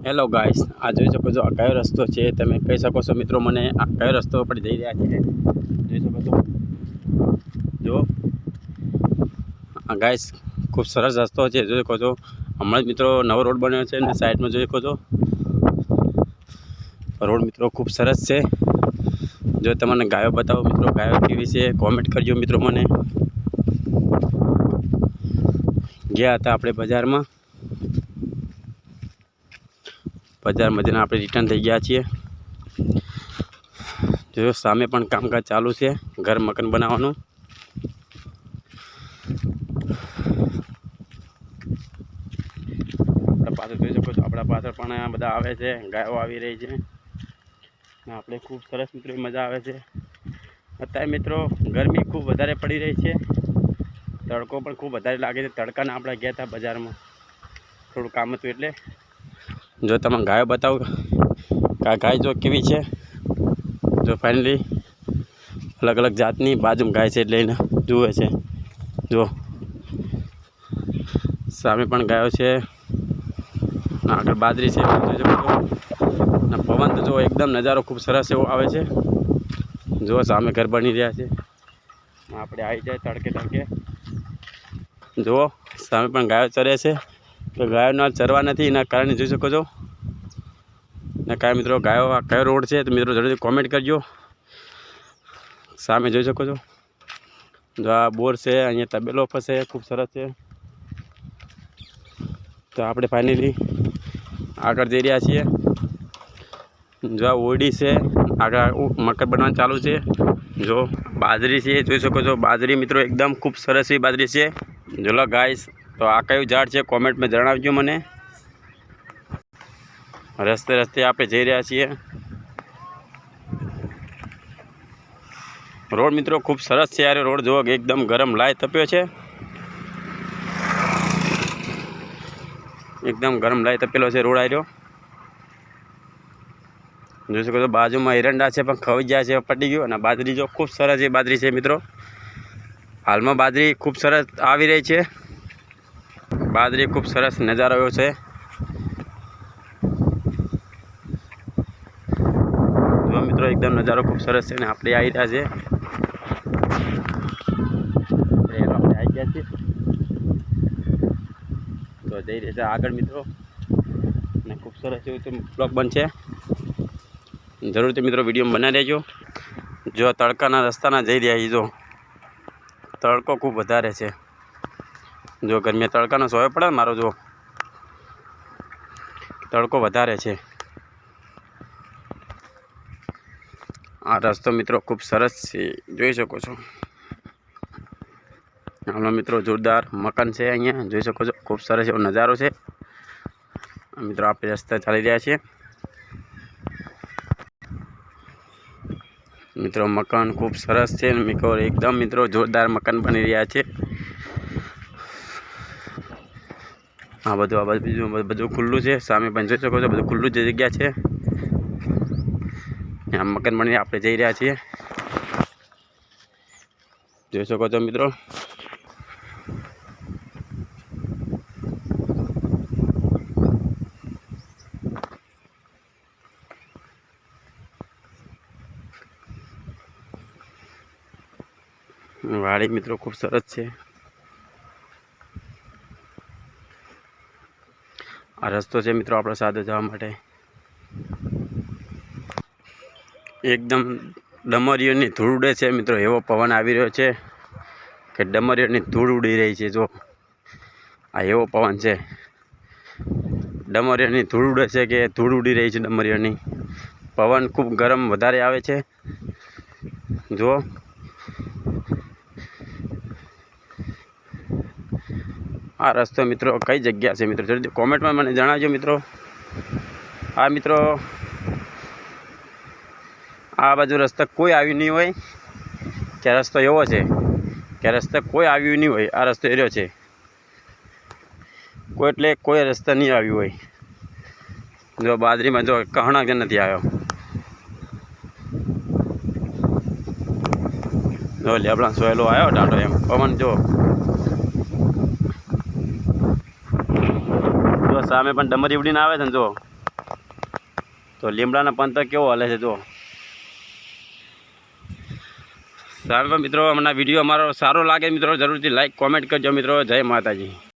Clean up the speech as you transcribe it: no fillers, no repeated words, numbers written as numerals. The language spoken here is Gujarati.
હેલો ગાઈસ, આ જોઈ શકો છો આ કયો રસ્તો છે તમે કહી શકો છો મિત્રો મને આ કયો રસ્તો પર જઈ રહ્યા છે જોઈ શકો છો જો આ ગાઈસ ખૂબ સરસ રસ્તો છે જોઈ શકો છો હમણાં જ મિત્રો નવો રોડ બન્યો છે અને સાઈડમાં જોઈ શકો છો રોડ મિત્રો ખૂબ સરસ છે જો તમને ગાયો બતાવો મિત્રો ગાયો કેવી છે કોમેન્ટ કરજો મિત્રો મને ગયા હતા આપણે બજારમાં જઈને આપણે રિટર્ન થઈ ગયા છીએ જો સામે પણ કામકાજ ચાલુ છે ઘર મકાન બનાવવાનું આપણા પાછળ જોઈ શકો છો આપણા પાછળ પણ બધા આવે છે ગાયો આવી રહી છે આપણે ખૂબ સરસ મિત્રો મજા આવે છે અત્યારે મિત્રો ગરમી ખૂબ વધારે પડી રહી છે તડકો પણ ખૂબ વધારે લાગે છે તડકાના આપણે ગયા હતા બજારમાં થોડું કામ હતું એટલે જો તમે ગાયો બતાવો ગાય જો કેવી છે જો ફાઇનલી અલગ અલગ જાતની બાજુમાં ગાય છે એટલે એને જુએ છે જો સામે પણ ગાયો છે આગળ બાજરી છે પવન તો જો એકદમ નજારો ખૂબ સરસ એવો આવે છે જો સામે ઘર બની રહ્યા છે આપણે આવી જાય તડકે જુઓ સામે પણ ગાયો ચરે છે તો ગાયોના ચરવા નથી એના કારણે જોઈ શકો છો ને કાંઈ મિત્રો ગાયો આ કયો રોડ છે તો મિત્રો જલ્દી કોમેન્ટ કરજો સામે જોઈ શકો છો જો આ બોર છે અહીંયા તબેલો ફસે ખૂબ સરસ છે તો આપણે ફાઇનલી આગળ જઈ રહ્યા છીએ જો આ ઓરડી છે આગળ મકર બનાવવાનું ચાલુ છે જો બાજરી છે જોઈ શકો છો બાજરી મિત્રો એકદમ ખૂબ સરસ એવી બાજરી છે જોલો ગાઈસ તો આ કયું ઝાડ છે કોમેન્ટમાં જણાવજો મને રસ્તે આપણે જઈ રહ્યા છીએ રોડ મિત્રો ખૂબ સરસ છે યાર રોડ જુઓ એકદમ ગરમ લાય તપ્યો છે એકદમ ગરમ લાય તપેલો છે રોડ આવ્યો જોઈ શકો છો બાજુમાં એરંડા છે પણ ખવાઈ જાય છે પટી ગયું અને બાજરી જો ખૂબ સરસ એ બાજરી છે મિત્રો હાલમાં બાજરી ખૂબ સરસ આવી રહી છે બાજરી ખૂબ સરસ નજારો એવો છે જો મિત્રો એકદમ નજારો ખૂબ સરસ છે ને આપણે આવી રહ્યા છે આપણે આવી ગયા છીએ તો જઈ રહ્યા છે આગળ મિત્રો અને ખૂબ સરસ એવું તો બ્લોગ બનશે જરૂરથી મિત્રો વિડીયો બનાવી રહેજો જો તડકાના રસ્તાના જઈ રહ્યા છીએ જો તડકો ખૂબ વધારે છે જો ગરમી તડકાનો સોય પડે ને મારો જો તડકો વધારે છે આ રસ્તો મિત્રો ખૂબ સરસ છે જોઈ શકો છો હાલમાં મિત્રો જોરદાર મકાન છે અહીંયા જોઈ શકો છો ખૂબ સરસ એવો નજારો છે મિત્રો આપણે રસ્તા ચાલી રહ્યા છીએ મિત્રો મકાન ખૂબ સરસ છે મિત્રો એકદમ મિત્રો જોરદાર મકાન બની રહ્યા છે આ બધું ખુલ્લું છે સામે પણ જોઈ શકો છો બધું ખુલ્લું જ જગ્યા છે આ મકાન બની આપણે જઈ રહ્યા છીએ જોઈ શકો છો મિત્રો વાડી મિત્રો ખૂબ સરસ છે આ રસ્તો છે મિત્રો આપણે સાથે જવા માટે એકદમ ડમરીઓની ધૂળ ઉડે છે મિત્રો એવો પવન આવી રહ્યો છે કે ડમરીઓની ધૂળ ઉડી રહી છે જો આ એવો પવન છે ડમરીઓની ધૂળ ઉડે છે કે ધૂળ ઉડી રહી છે ડમરીઓની પવન ખૂબ ગરમ વધારે આવે છે જો આ રસ્તો મિત્રો કઈ જગ્યા છે મિત્રો જલ્દી કોમેન્ટમાં મને જણાવજો મિત્રો આ મિત્રો આ બાજુ રસ્તા કોઈ આવ્યું નહીં હોય કે રસ્તો એવો છે કે રસ્તા કોઈ આવ્યું નહીં હોય આ રસ્તો એર્યો છે કોઈ રસ્તા નહીં આવ્યું હોય જો બાજરીમાં જો કહણા કે નથી આવ્યો જો લેબડા સોયલો આવ્યો ટાટો એમ પવન જો સામે પણ ડમરી ઉડીને આવે છે ને જો તો લીમડાના પંથક કેવો હાલે છે જો. સારું મિત્રો, હમણાં વિડીયો અમારો સારો લાગે મિત્રો જરૂરથી લાઈક કોમેન્ટ કરજો મિત્રો. જય માતાજી.